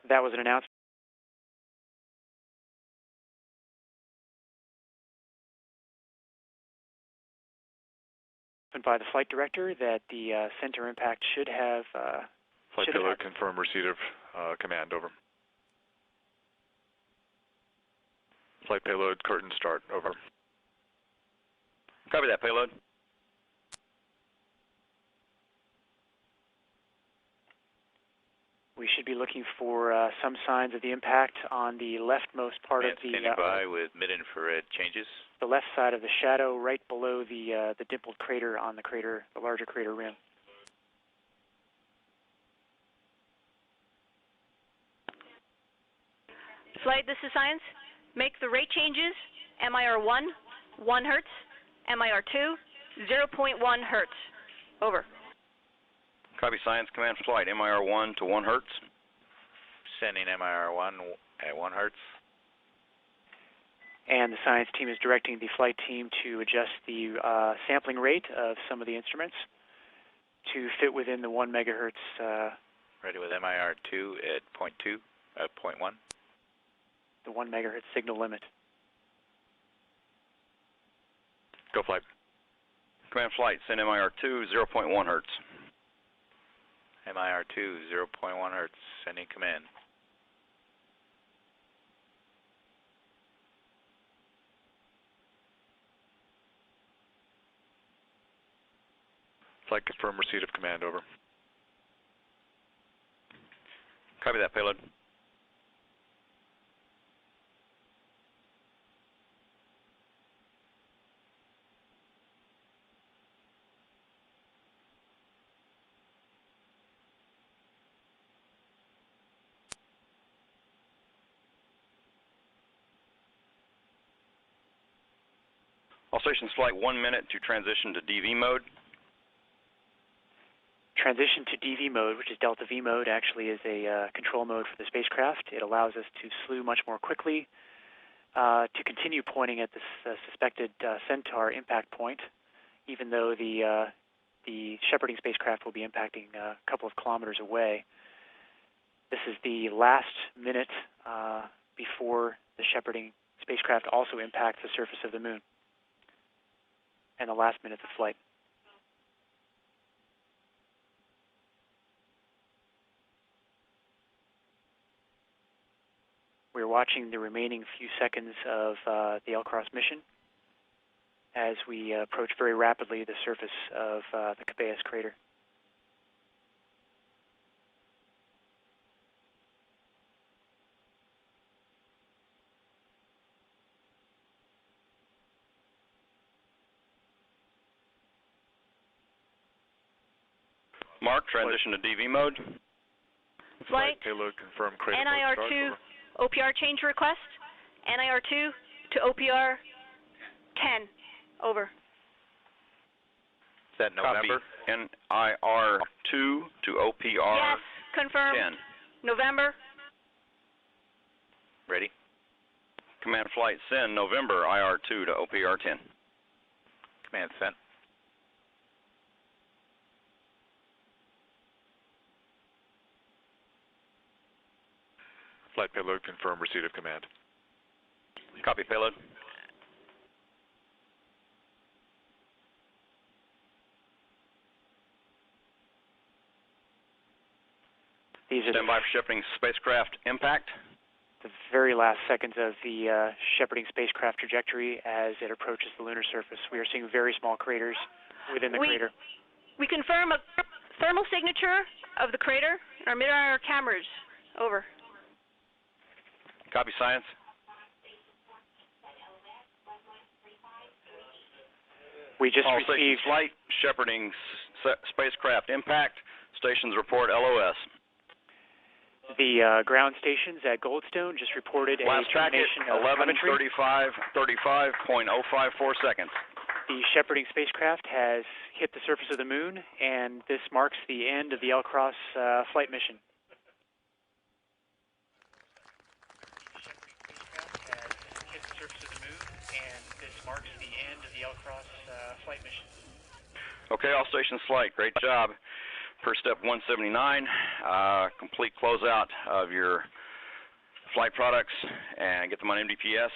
That was an announcement by the flight director that the center impact should have... Flight payload confirm receipt of command, over. Flight payload curtain start, over. Copy that, payload. We should be looking for some signs of the impact on the leftmost part of the... Standing by with mid-infrared changes. The left side of the shadow, right below the dimpled crater on the crater, the larger crater rim. Flight, this is Science. Make the rate changes. MIR 1, 1 Hertz. MIR 2, 0.1 Hertz. Over. Copy, Science. Command flight, MIR 1 to 1 Hertz. Sending MIR 1 at 1 Hertz. And the science team is directing the flight team to adjust the sampling rate of some of the instruments to fit within the 1 megahertz. Ready with MIR 2 at 0.2, 0.1. The 1 megahertz signal limit. Go flight. Command flight, send MIR 2, 0.1 Hertz. MIR 2, 0.1 Hertz, sending command. Flight confirm receipt of command, over. Copy that, payload. All stations flight 1 minute to transition to DV mode. Transition to DV mode, which is Delta V mode, actually is a control mode for the spacecraft. It allows us to slew much more quickly, to continue pointing at this suspected Centaur impact point, even though the shepherding spacecraft will be impacting a couple of kilometers away. This is the last minute before the shepherding spacecraft also impacts the surface of the moon, and the last minutes of flight. We're watching the remaining few seconds of the L-Cross mission as we approach very rapidly the surface of the Cabeus crater. Mark, transition to DV mode. Flight, payload confirm crater NIR 2, OPR change request. NIR 2 to OPR 10. Over. Is that November? Copy. NIR 2 to OPR Yes, confirm. 10. November. Ready? Command flight, send November IR 2 to OPR 10. Command sent. Flight payload confirm receipt of command. Copy, payload. These are Stand by for shepherding spacecraft impact. the very last seconds of the shepherding spacecraft trajectory as it approaches the lunar surface. We are seeing very small craters within the crater. We confirm a thermal signature of the crater in our mid-IR cameras. Over. Copy, science. We just All received stations flight, shepherding spacecraft impact. Stations report LOS. the ground stations at Goldstone just reported Last a packet, termination of telemetry. 11:35.04 seconds. The shepherding spacecraft has hit the surface of the moon, and this marks the end of the L-Cross flight mission. Okay, all stations flight. Great job. per step 179, complete closeout of your flight products and get them on MDPS.